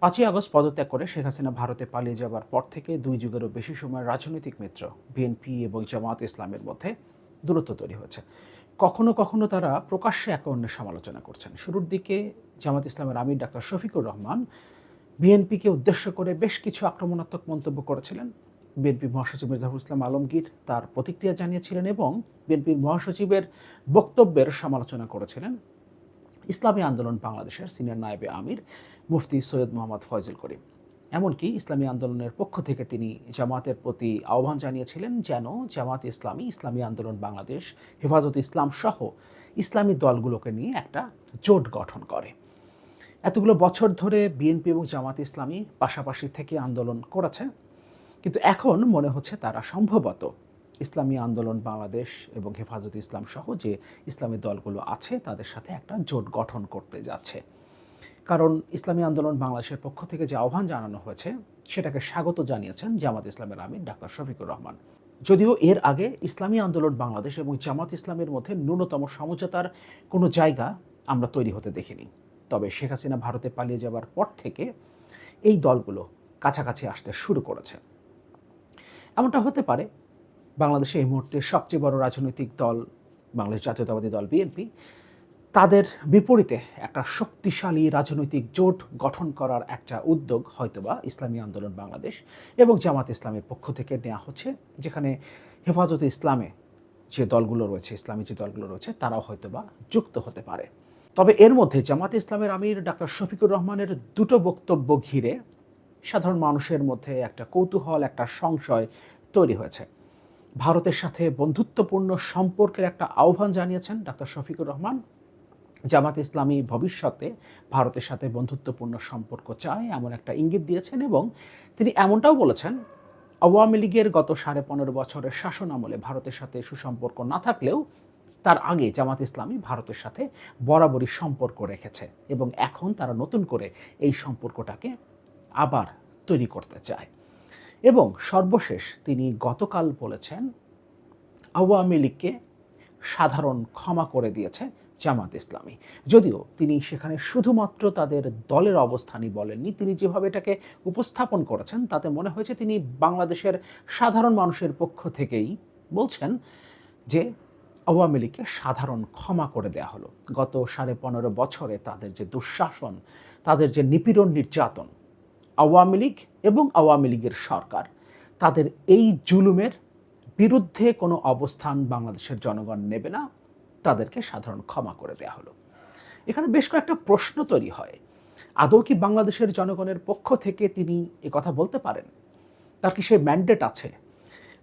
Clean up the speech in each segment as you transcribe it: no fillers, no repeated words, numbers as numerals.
৫ই আগস্ট পদত্যাগ করে শেখ হাসিনা ভারতে পালিয়ে যাবার পর থেকে দুই যুগেরও বেশি সময় রাজনৈতিক মিত্র বিএনপি এবং জামায়াত ইসলামের মধ্যে দূরত্ব তৈরি হয়েছে। কখনো কখনো তারা প্রকাশ্যে একে অন্যের সমালোচনা করছেন। শুরুর দিকে জামায়াত ইসলামের আমির ডাক্তার শফিকুর রহমান বিএনপিকে উদ্দেশ্য করে বেশ কিছু আক্রমণাত্মক মন্তব্য করেছিলেন। বিএনপি মহাসচিব মির্জাফর ইসলাম আলমগীর তার প্রতিক্রিয়া জানিয়েছিলেন এবং বিএনপির মহাসচিবের বক্তব্যের সমালোচনা করেছিলেন ইসলামী আন্দোলন বাংলাদেশের সিনিয়র নায়েবে আমির মুফতি সৈয়দ মোহাম্মদ ফয়জুল করিম। এমনকি ইসলামী আন্দোলনের পক্ষ থেকে তিনি জামাতের প্রতি আহ্বান জানিয়েছিলেন যেন জামাত ইসলামী, ইসলামী আন্দোলন বাংলাদেশ, হেফাজত ইসলাম সহ ইসলামী দলগুলোকে নিয়ে একটা জোট গঠন করে। এতগুলো বছর ধরে বিএনপি এবং জামাত ইসলামী পাশাপাশি থেকে আন্দোলন করেছে, কিন্তু এখন মনে হচ্ছে তারা সম্ভবত ইসলামী আন্দোলন বাংলাদেশ এবং হেফাজত ইসলাম সহ যে ইসলামী দলগুলো আছে তাদের সাথে একটা জোট গঠন করতে যাচ্ছে। কারণ ইসলামী আন্দোলন বাংলাদেশের পক্ষ থেকে যে আহ্বান জানানো হয়েছে সেটাকে স্বাগত জানিয়েছেন জামাত ইসলামের আমির ডাক্তার শফিকুর রহমান। যদিও এর আগে ইসলামী আন্দোলন বাংলাদেশ এবং জামাত ইসলামের মধ্যে ন্যূনতম সমঝোতার কোনো জায়গা আমরা তৈরি হতে দেখিনি, তবে শেখ হাসিনা ভারতে পালিয়ে যাওয়ার পর থেকে এই দলগুলো কাছাকাছি আসতে শুরু করেছে। এমনটা হতে পারে বাংলাদেশে এই মুহূর্তে সবচেয়ে বড় রাজনৈতিক দল বাংলাদেশ জাতীয়তাবাদী দল বিএনপি, তাদের বিপরীতে একটা শক্তিশালী রাজনৈতিক জোট গঠন করার একটা উদ্যোগ হয়তোবা ইসলামী আন্দোলন বাংলাদেশ এবং জামাত ইসলামের পক্ষ থেকে নেওয়া হচ্ছে, যেখানে হেফাজতে ইসলামে যে দলগুলো রয়েছে, ইসলামী যে দলগুলো রয়েছে তারাও হয়তোবা যুক্ত হতে পারে। তবে এর মধ্যে জামাত ইসলামের আমির ডাক্তার শফিকুর রহমানের দুটো বক্তব্য ঘিরে সাধারণ মানুষের মধ্যে একটা কৌতূহল, একটা সংশয় তৈরি হয়েছে। ভারতের সাথে বন্ধুত্বপূর্ণ সম্পর্কের একটা আহ্বান জানিয়েছেন ডাক্তার শফিকুর রহমান। জামাত ইসলামী ভবিষ্যতে ভারতের সাথে বন্ধুত্বপূর্ণ সম্পর্ক চায় এমন একটা ইঙ্গিত দিয়েছেন এবং তিনি এমনটাও বলেছেন, আওয়ামী লীগের গত 15.5 বছরের শাসন আমলে ভারতের সাথে সুসম্পর্ক না থাকলেও তার আগে জামাত ইসলামী ভারতের সাথে বরাবরই সম্পর্ক রেখেছে এবং এখন তারা নতুন করে এই সম্পর্কটাকে আবার তৈরি করতে চায়। এবং সর্বশেষ তিনি গতকাল বলেছেন আওয়ামী লীগকে সাধারণ ক্ষমা করে দিয়েছে জামাত ইসলামী। যদিও তিনি সেখানে শুধুমাত্র তাদের দলের অবস্থানই বলেননি, তিনি যেভাবে এটাকে উপস্থাপন করেছেন তাতে মনে হয়েছে তিনি বাংলাদেশের সাধারণ মানুষের পক্ষ থেকেই বলছেন যে আওয়ামী লীগকে সাধারণ ক্ষমা করে দেয়া হলো। গত 15.5 বছরে তাদের যে দুঃশাসন, তাদের যে নিপীড়ন নির্যাতন, আওয়ামী লীগ এবং আওয়ামী লীগের সরকার তাদের এই জুলুমের বিরুদ্ধে কোনো অবস্থান বাংলাদেশের জনগণ নেবে না, তাদেরকে সাধারণ ক্ষমা করে দেয়া হলো। এখানে বেশ কয়েকটা প্রশ্ন তৈরি হয়। আদৌ কি বাংলাদেশের জনগণের পক্ষ থেকে তিনি কথা বলতে পারেন? তার কি সেই ম্যান্ডেট আছে?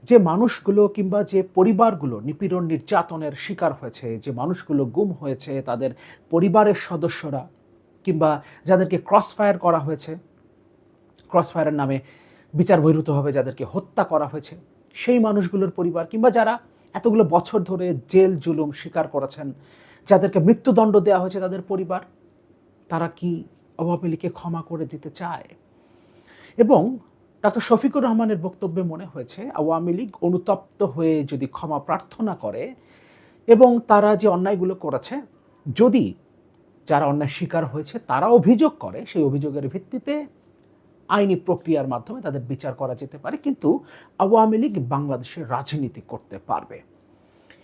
যে মানুষগুলো কিংবা যে পরিবারগুলো নিপীড়ন নির্যাতনের শিকার হয়েছে, যে মানুষগুলো গুম হয়েছে, তাদের পরিবারের সদস্যরা কিংবা যাদেরকে ক্রসফায়ার করা হয়েছে, ক্রসফায়ারের নামে বিচার বহির্ভূতভাবে যাদেরকে হত্যা করা হয়েছে, সেই মানুষগুলোর পরিবার কিংবা যারা এতগুলো বছর ধরে জেল জুলুম স্বীকার করেছেন, যাদেরকে মৃত্যুদণ্ড দেওয়া হয়েছে তাদের পরিবার, তারা কি আওয়ামী লীগকে ক্ষমা করে দিতে চায়? এবং ডক্টর শফিকুর রহমানের বক্তব্যে মনে হয়েছে আওয়ামী লীগ অনুতপ্ত হয়ে যদি ক্ষমা প্রার্থনা করে এবং তারা যে অন্যায়গুলো করেছে, যদি যারা অন্যায় শিকার হয়েছে তারা অভিযোগ করে, সেই অভিযোগের ভিত্তিতে আইনি প্রক্রিয়ার মাধ্যমে তাদের বিচার করা যেতে পারে, কিন্তু আওয়ামী লীগ বাংলাদেশে রাজনীতি করতে পারবে,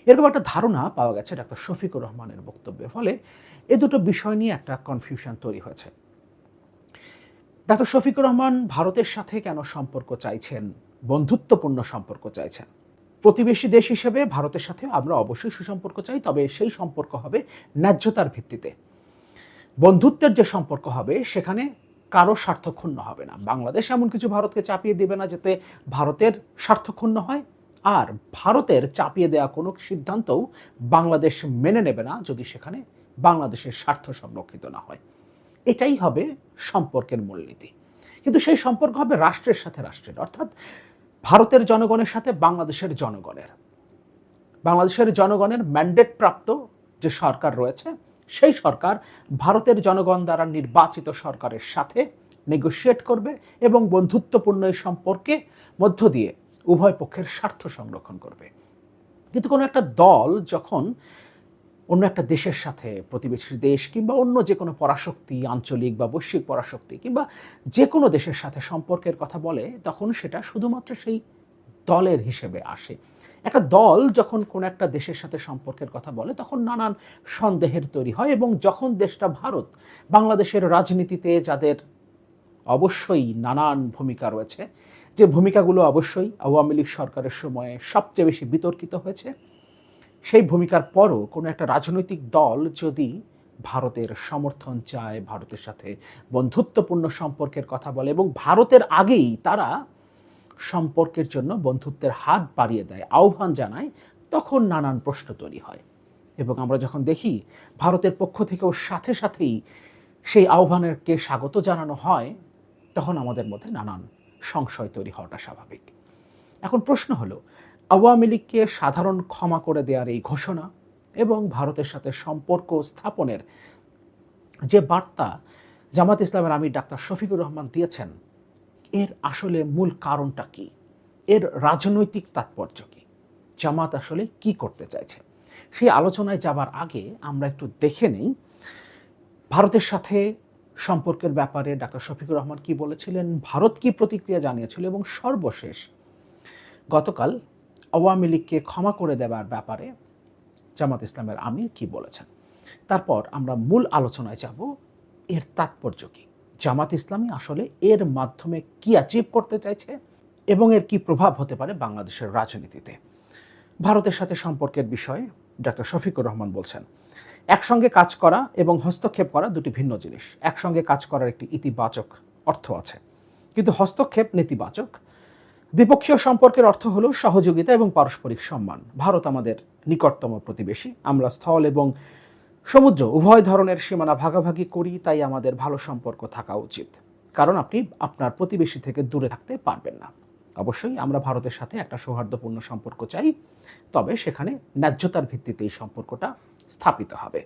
এরকম একটা ধারণা পাওয়া গেছে ডক্টর শফিকুর রহমানের বক্তব্যের ফলে। এ দুটো বিষয় নিয়ে একটা কনফিউশন তৈরি হয়েছে। ডক্টর শফিকুর রহমান ভারতের সাথে কেন সম্পর্ক চাইছেন, বন্ধুত্বপূর্ণ সম্পর্ক চাইছেন? প্রতিবেশী দেশ হিসেবে ভারতের সাথে আমরা অবশ্যই সুসম্পর্ক চাই, তবে সেই সম্পর্ক হবে ন্যায্যতার ভিত্তিতে। বন্ধুত্বের যে সম্পর্ক হবে সেখানে কারো স্বার্থ ক্ষুণ্ণ হবে না। বাংলাদেশ এমন কিছু ভারতকে চাপিয়ে দেবে না যাতে ভারতের স্বার্থ ক্ষুণ্ণ হয়, আর ভারতের চাপিয়ে দেওয়া কোনো সিদ্ধান্তও বাংলাদেশ মেনে নেবে না যদি সেখানে বাংলাদেশের স্বার্থ সংরক্ষিত না হয়। এটাই হবে সম্পর্কের মূলনীতি। কিন্তু সেই সম্পর্ক হবে রাষ্ট্রের সাথে রাষ্ট্রের, অর্থাৎ ভারতের জনগণের সাথে বাংলাদেশের জনগণের। বাংলাদেশের জনগণের ম্যান্ডেট প্রাপ্ত যে সরকার রয়েছে সেই সরকার ভারতের জনগণ দ্বারা নির্বাচিত সরকারের সাথে নেগোশিয়েট করবে এবং বন্ধুত্বপূর্ণ এই সম্পর্কে মধ্য দিয়ে উভয় পক্ষের স্বার্থ সংরক্ষণ করবে। কিন্তু কোনো একটা দল যখন অন্য একটা দেশের সাথে, প্রতিবেশী দেশ কিংবা অন্য যে কোনো পরাশক্তি, আঞ্চলিক বা বৈশ্বিক পরাশক্তি কিংবা যে কোনো দেশের সাথে সম্পর্কের কথা বলে, তখন সেটা শুধুমাত্র সেই দলের হিসেবে আসে। একটা দল যখন কোনো একটা দেশের সাথে সম্পর্কের কথা বলে, তখন নানান সন্দেহের তৈরি হয়, এবং যখন দেশটা ভারত, বাংলাদেশের রাজনীতিতে যাদের অবশ্যই নানান ভূমিকা রয়েছে, যে ভূমিকাগুলো অবশ্যই আওয়ামী লীগ সরকারের সময়ে সবচেয়ে বেশি বিতর্কিত হয়েছে, সেই ভূমিকার পরও কোনো একটা রাজনৈতিক দল যদি ভারতের সমর্থন চায়, ভারতের সাথে বন্ধুত্বপূর্ণ সম্পর্কের কথা বলে এবং ভারতের আগেই তারা সম্পর্কের জন্য বন্ধুত্বের হাত বাড়িয়ে দেয়, আহ্বান জানায়, তখন নানান প্রশ্ন তৈরি হয়। এবং আমরা যখন দেখি ভারতের পক্ষ থেকেও সাথে সাথেই সেই আহ্বানেরকে স্বাগত জানানো হয়, তখন আমাদের মধ্যে নানান সংশয় তৈরি হওয়াটা স্বাভাবিক। এখন প্রশ্ন হলো, আওয়ামী লীগকে সাধারণ ক্ষমা করে দেওয়ার এই ঘোষণা এবং ভারতের সাথে সম্পর্ক স্থাপনের যে বার্তা জামাত ইসলামের আমির ডাক্তার শফিকুর রহমান দিয়েছেন, এর আসলে মূল কারণটা কি? এর রাজনৈতিক তাৎপর্য কি? জামাত আসলে কি করতে চাইছে? সেই আলোচনায় যাবার আগে আমরা একটু দেখে নেই ভারতের সাথে সম্পর্কের ব্যাপারে ডাক্তার শফিকুর রহমান কি বলেছিলেন, ভারত কি প্রতিক্রিয়া জানিয়েছিল, এবং সর্বশেষ গতকাল আওয়ামী লীগকে ক্ষমা করে দেওয়ার ব্যাপারে জামাত ইসলামের আমির কি বলেছেন। তারপর আমরা মূল আলোচনায় যাব, এর তাৎপর্য কি, জামাত ইসলামী আসলে এর মাধ্যমে কি অ্যাচিভ করতে চাইছে এবং এর কি প্রভাব হতে পারে বাংলাদেশের রাজনীতিতে। ভারতের সাথে সম্পর্কের বিষয়ে ডাক্তার শফিকুর রহমান বলছেন, একসঙ্গে কাজ করা এবং হস্তক্ষেপ করা দুটি ভিন্ন জিনিস। একসঙ্গে কাজ করার একটি ইতিবাচক অর্থ আছে, কিন্তু হস্তক্ষেপ নেতিবাচক। দ্বিপক্ষীয় সম্পর্কের অর্থ হলো সহযোগিতা এবং পারস্পরিক সম্মান। ভারত আমাদের নিকটতম প্রতিবেশী, আমরা স্থল এবং সমুদ্র উভয় ধরনের সীমানা ভাগাভাগি করি, তাই আমাদের ভালো সম্পর্ক থাকা উচিত, কারণ আপনি আপনার প্রতিবেশী থেকে দূরে থাকতে পারবেন না। অবশ্যই আমরা ভারতের সাথে একটা সৌহার্দ্যপূর্ণ সম্পর্ক চাই, তবে সেখানে ন্যায্যতার ভিত্তিতে এই সম্পর্কটা স্থাপিত হবে।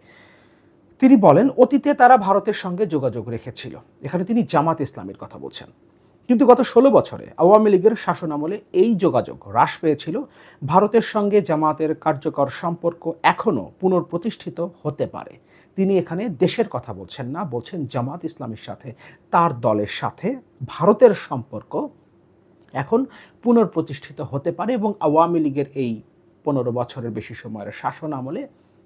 তিনি বলেন, অতীতে তারা ভারতের সঙ্গে যোগাযোগ রেখেছিল। এখানে তিনি জামাত ইসলামীর কথা বলছেন। কিন্তু গত 16 বছরে আওয়ামী লীগের শাসনামলে এই যোগাযোগ হ্রাস পেয়েছিল। ভারতের সঙ্গে জামাতের কার্যকর সম্পর্ক এখনও পুনঃপ্রতিষ্ঠিত হতে পারে। তিনি এখানে দেশের কথা বলছেন না, বলছেন জামাত ইসলামীর সাথে, তার দলের সাথে ভারতের সম্পর্ক এখন পুনঃপ্রতিষ্ঠিত হতে পারে, এবং আওয়ামী লীগের এই 15 বছরের বেশি সময়ের শাসন আমলে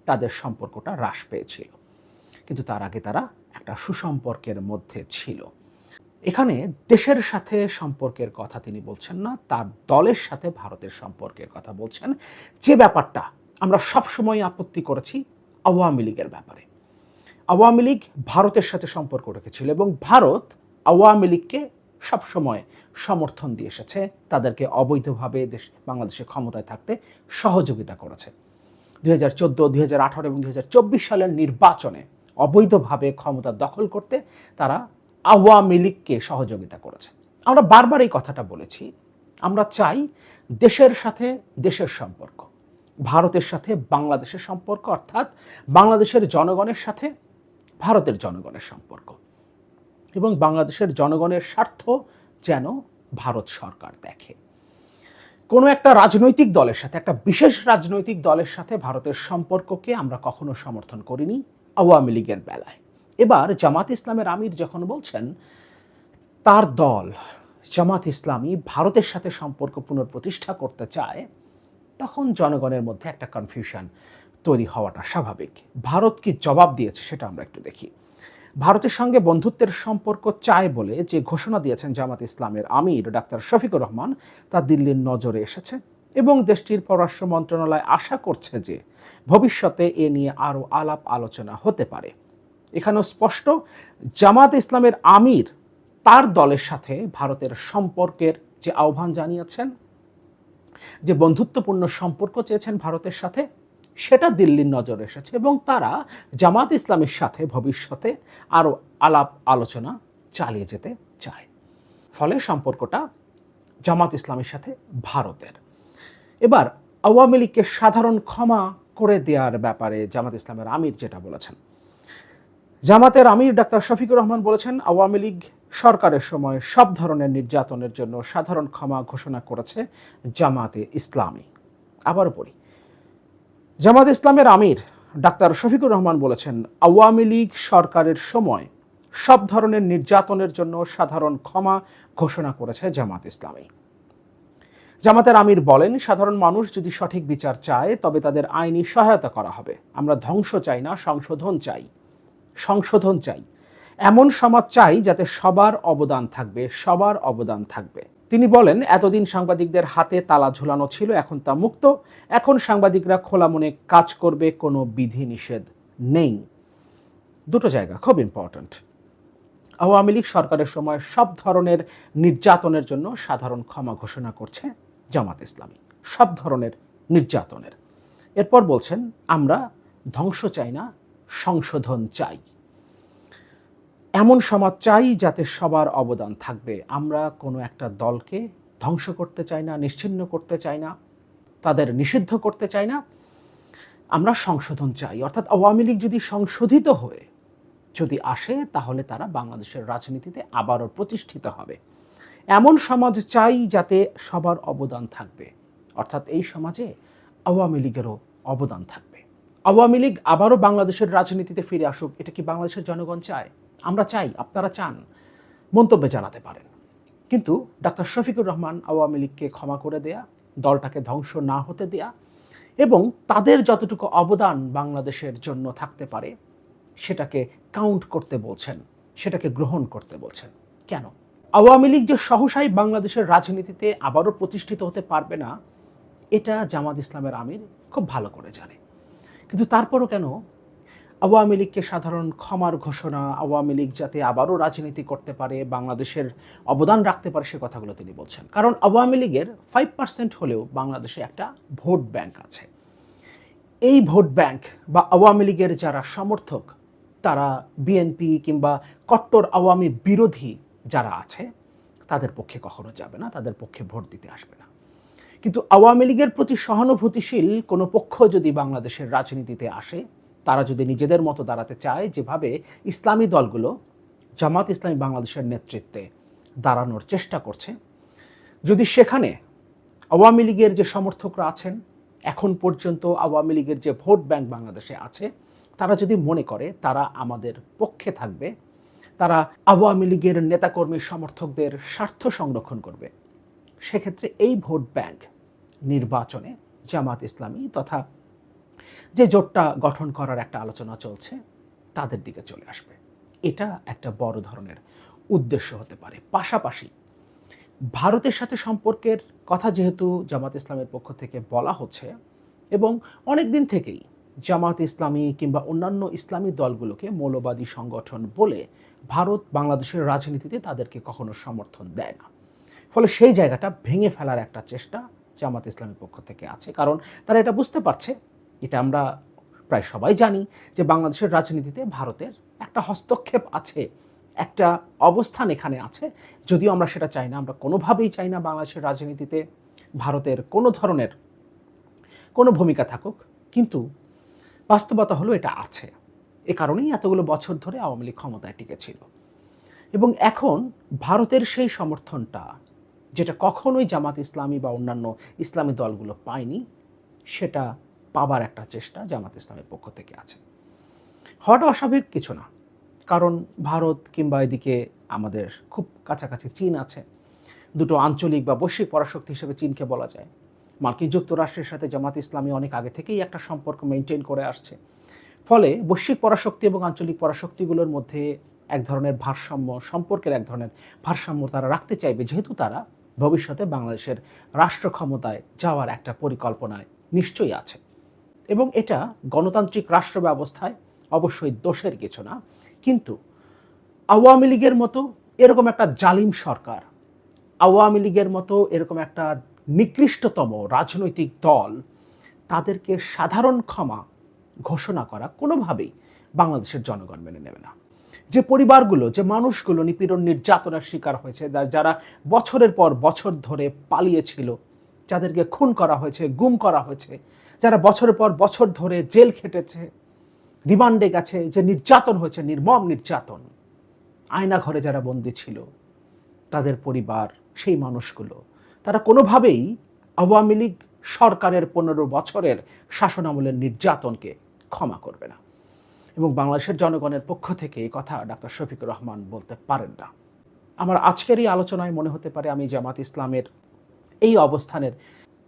তাদের সম্পর্কটা হ্রাস পেয়েছিল, কিন্তু তার আগে তারা একটা সুসম্পর্কের মধ্যে ছিল। এখানে দেশের সাথে সম্পর্কের কথা তিনি বলছেন না, তার দলের সাথে ভারতের সম্পর্কের কথা বলছেন, যে ব্যাপারটা আমরা সবসময় আপত্তি করেছি আওয়ামী লীগের ব্যাপারে। আওয়ামী লীগ ভারতের সাথে সম্পর্ক রেখেছিল এবং ভারত আওয়ামী লীগকে সবসময় সমর্থন দিয়ে এসেছে, তাদেরকে অবৈধভাবে বাংলাদেশে ক্ষমতায় থাকতে সহযোগিতা করেছে। 2014, 2018 এবং 2024 সালের নির্বাচনে অবৈধভাবে ক্ষমতা দখল করতে তারা আওয়ামী লীগকে সহযোগিতা করেছে। আমরা বারবার এই কথাটা বলেছি, আমরা চাই দেশের সাথে দেশের সম্পর্ক, ভারতের সাথে বাংলাদেশের সম্পর্ক, অর্থাৎ বাংলাদেশের জনগণের সাথে ভারতের জনগণের সম্পর্ক, এবং বাংলাদেশের জনগণের স্বার্থ যেন ভারত সরকার দেখে। কোনো একটা রাজনৈতিক দলের সাথে, একটা বিশেষ রাজনৈতিক দলের সাথে ভারতের সম্পর্ককে আমরা কখনো সমর্থন করিনি আওয়ামী লীগের বেলায়। এবার জামাত ইসলামের আমির যখন বলছেন তার দল জামাত ইসলামী ভারতের সাথে সম্পর্ক পুনঃপ্রতিষ্ঠা করতে চায়, তখন জনগণের মধ্যে একটা কনফিউশন তৈরি হওয়াটা স্বাভাবিক। ভারত কি জবাব দিয়েছে সেটা আমরা একটু দেখি। ভারতের সঙ্গে বন্ধুত্বের সম্পর্ক চায় বলে যে ঘোষণা দিয়েছেন জামাত ইসলামের আমির ডাক্তার শফিকুর রহমান, তা দিল্লির নজরে এসেছে এবং দেশটির পররাষ্ট্র মন্ত্রণালয় আশা করছে যে ভবিষ্যতে এ নিয়ে আরও আলাপ আলোচনা হতে পারে। এখানেও স্পষ্ট, জামাত ইসলামের আমির তার দলের সাথে ভারতের সম্পর্কের যে আহ্বান জানিয়েছেন, যে বন্ধুত্বপূর্ণ সম্পর্ক চেয়েছেন ভারতের সাথে, সেটা দিল্লির নজরে এসেছে এবং তারা জামাত ইসলামের সাথে ভবিষ্যতে আরও আলাপ আলোচনা চালিয়ে যেতে চায়। ফলে সম্পর্কটা জামাত ইসলামের সাথে ভারতের। এবার আওয়ামী লীগকে সাধারণ ক্ষমা করে দেওয়ার ব্যাপারে জামাত ইসলামের আমির যেটা বলেছেন, জামাতের আমির ডাক্তার শফিকুর রহমান বলেছেন, আওয়ামী লীগ সরকারের সময় সব ধরনের নির্যাতনের জন্য সাধারণ ক্ষমা ঘোষণা করেছে জামাতে ইসলামী। আবারও পড়ি, জামাত ইসলামের আমির ডাক্তার শফিকুর রহমান বলেছেন, আওয়ামী লীগ সরকারের সময় সব ধরনের নির্যাতনের জন্য সাধারণ ক্ষমা ঘোষণা করেছে জামাত ইসলামী। জামাতের আমির বলেন, সাধারণ মানুষ যদি সঠিক বিচার চায় তবে তাদের আইনি সহায়তা করা হবে। আমরা ধ্বংস চাই না, সংশোধন চাই। সংশোধন চাই, এমন সমাজ চাই যাতে সবার অবদান থাকবে, সবার অবদান থাকবে। তিনি বলেন, এতদিন সাংবাদিকদের হাতে তালা ঝুলানো ছিল, এখন তা মুক্ত। এখন সাংবাদিকরা খোলা মনে কাজ করবে, কোনো বিধি নিষেধ নেই। দুটো জায়গা খুব ইম্পর্ট্যান্ট। আওয়ামী লীগ সরকারের সময় সব ধরনের নির্যাতনের জন্য সাধারণ ক্ষমা ঘোষণা করছে জামাত ইসলামী, সব ধরনের নির্যাতনের। এরপর বলছেন, আমরা ধ্বংস চাই না, সংশোধন চাই। এমন সমাজ চাই যাতে সবার অবদান থাকবে। আমরা কোনো একটা দলকে ধ্বংস করতে চাই না, নিশ্চিহ্ন করতে চাই না, তাদের নিষিদ্ধ করতে চাই না। আমরা সংশোধন চাই, অর্থাৎ আওয়ামী লীগ যদি সংশোধিত হয়ে যদি আসে তাহলে তারা বাংলাদেশের রাজনীতিতে আবারও প্রতিষ্ঠিত হবে। এমন সমাজ চাই যাতে সবার অবদান থাকবে, অর্থাৎ এই সমাজে আওয়ামী লীগেরও অবদান থাকবে। আওয়ামী লীগ আবারও বাংলাদেশের রাজনীতিতে ফিরে আসুক, এটা কি বাংলাদেশের জনগণ চায়? আমরা চাই, আপনারা চান? মন্তব্যে জানাতে পারেন। কিন্তু ডাক্তার শফিকুর রহমান আওয়ামী লীগকে ক্ষমা করে দেয়া, দলটাকে ধ্বংস না হতে দেয়া এবং তাদের যতটুকু অবদান বাংলাদেশের জন্য থাকতে পারে সেটাকে কাউন্ট করতে বলছেন, সেটাকে গ্রহণ করতে বলছেন। কেন? আওয়ামী লীগ যে সহসাই বাংলাদেশের রাজনীতিতে আবারও প্রতিষ্ঠিত হতে পারবে না, এটা জামাত ইসলামের আমির খুব ভালো করে জানে। কিন্তু তারপরও কেন আওয়ামী লীগকে সাধারণ ক্ষমার ঘোষণা, আওয়ামী লীগ যাতে আবারও রাজনীতি করতে পারে, বাংলাদেশের অবদান রাখতে পারে, সে কথাগুলো তিনি বলছেন। কারণ আওয়ামী লীগের 5% হলেও বাংলাদেশে একটা ভোট ব্যাংক আছে। এই ভোট ব্যাংক বা আওয়ামী লীগের যারা সমর্থক, তারা বিএনপি কিংবা কট্টর আওয়ামী বিরোধী যারা আছে তাদের পক্ষে কখনো যাবে না, তাদের পক্ষে ভোট দিতে আসবে না। কিন্তু আওয়ামী লীগের প্রতি সহানুভূতিশীল কোনো পক্ষ যদি বাংলাদেশের রাজনীতিতে আসে, তারা যদি নিজেদের মতো দাঁড়াতে চায়, যেভাবে ইসলামী দলগুলো জামাত ইসলামী বাংলাদেশের নেতৃত্বে দাঁড়ানোর চেষ্টা করছে, যদি সেখানে আওয়ামী লীগের যে সমর্থকরা আছেন, এখন পর্যন্ত আওয়ামী লীগের যে ভোট ব্যাংক বাংলাদেশে আছে, তারা যদি মনে করে তারা আমাদের পক্ষে থাকবে, তারা আওয়ামী লীগের নেতাকর্মী সমর্থকদের স্বার্থ সংরক্ষণ করবে, সেক্ষেত্রে এই ভোট ব্যাংক নির্বাচনে জামাত ইসলামী তথা যে জোটটা গঠন করার একটা আলোচনা চলছে তাদের দিকে চলে আসবে। এটা একটা বড় ধরনের উদ্দেশ্য হতে পারে। পাশাপাশি ভারতের সাথে সম্পর্কের কথা যেহেতু জামাত ইসলামের পক্ষ থেকে বলা হচ্ছে এবং অনেক দিন থেকেই জামাত ইসলামী কিংবা অন্যান্য ইসলামী দলগুলোকে মৌলবাদী সংগঠন বলে ভারত বাংলাদেশের রাজনীতিতে তাদেরকে কখনো সমর্থন দেয় না, ফলে সেই জায়গাটা ভেঙে ফেলার একটা চেষ্টা জামাত ইসলামের পক্ষ থেকে আছে। কারণ তারা এটা বুঝতে পারছে, এটা আমরা প্রায় সবাই জানি, যে বাংলাদেশের রাজনীতিতে ভারতের একটা হস্তক্ষেপ আছে, একটা অবস্থান এখানে আছে। যদিও আমরা সেটা চাই না, আমরা কোনোভাবেই চাই না বাংলাদেশের রাজনীতিতে ভারতের কোনো ধরনের কোনো ভূমিকা থাকুক, কিন্তু বাস্তবতা হলো এটা আছে। এ কারণেই এতগুলো বছর ধরে আওয়ামী লীগ ক্ষমতায় টিকেছিল এবং এখন ভারতের সেই সমর্থনটা যেটা কখনোই জামাত ইসলামী বা অন্যান্য ইসলামী দলগুলো পায়নি, সেটা পাবার একটা চেষ্টা জামাত ইসলামের পক্ষ থেকে আছে। হওয়াটা অস্বাভাবিক কিছু না, কারণ ভারত কিংবা এদিকে আমাদের খুব কাছাকাছি চীন আছে। দুটো আঞ্চলিক বা বৈশ্বিক পরাশক্তি হিসেবে চীনকে বলা যায়। মার্কিন যুক্তরাষ্ট্রের সাথে জামাত ইসলামী অনেক আগে থেকেই একটা সম্পর্ক মেনটেন করে আসছে। ফলে বৈশ্বিক পরাশক্তি এবং আঞ্চলিক পরাশক্তিগুলোর মধ্যে এক ধরনের ভারসাম্য, সম্পর্কের এক ধরনের ভারসাম্য তারা রাখতে চাইবে, যেহেতু তারা ভবিষ্যতে বাংলাদেশের রাষ্ট্র ক্ষমতায় যাওয়ার একটা পরিকল্পনায় নিশ্চয়ই আছে। এবং এটা গণতান্ত্রিক রাষ্ট্র ব্যবস্থায় অবশ্যই দোষের কিছু না। কিন্তু আওয়ামী লীগের মতো এরকম একটা জালিম সরকার, আওয়ামী লীগের মতো এরকম একটা নিকৃষ্টতম রাজনৈতিক দল, তাদেরকে সাধারণ ক্ষমা ঘোষণা করা কোনোভাবেই বাংলাদেশের জনগণ মেনে নেবে না। যে পরিবারগুলো, যে মানুষগুলো নিপীড়ন নির্যাতনের শিকার হয়েছে, যারা বছরের পর বছর ধরে পালিয়েছিল, যাদেরকে খুন করা হয়েছে, গুম করা হয়েছে, যারা বছরের পর বছর ধরে জেল খেটেছে, রিমান্ডে গেছে, যে নির্যাতন হয়েছে, নির্মম নির্যাতন, আয়না ঘরে যারা বন্দী ছিল, তাদের পরিবার, সেই মানুষগুলো, তারা কোনোভাবেই আওয়ামী লীগ সরকারের 15 বছরের শাসনামলের নির্যাতনকে ক্ষমা করবে না। এবং বাংলাদেশের জনগণের পক্ষ থেকে এই কথা ডাক্তার শফিকুর রহমান বলতে পারেন না। আমার আজকের এই আলোচনায় মনে হতে পারে আমি জামাত ইসলামের এই অবস্থানের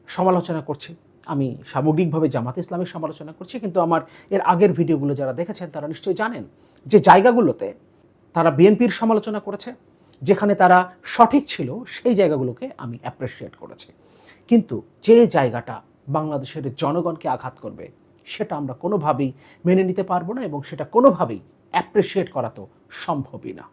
সমালোচনা করছি। আমি সামগ্রিকভাবে জামাত ইসলামের সমালোচনা করছি, কিন্তু আমার এর আগের ভিডিওগুলো যারা দেখেছেন তারা নিশ্চয়ই জানেন যে জায়গাগুলোতে তারা বিএনপির সমালোচনা করেছে, যেখানে তারা সঠিক ছিল সেই জায়গাগুলোকে আমি অ্যাপ্রিসিয়েট করেছি। কিন্তু যে জায়গাটা বাংলাদেশের জনগণকে আঘাত করবে সেটা আমরা কোনোভাবেই মেনে নিতে পারবো না, এবং সেটা কোনোভাবেই অ্যাপ্রিসিয়েট করা তো সম্ভবই না।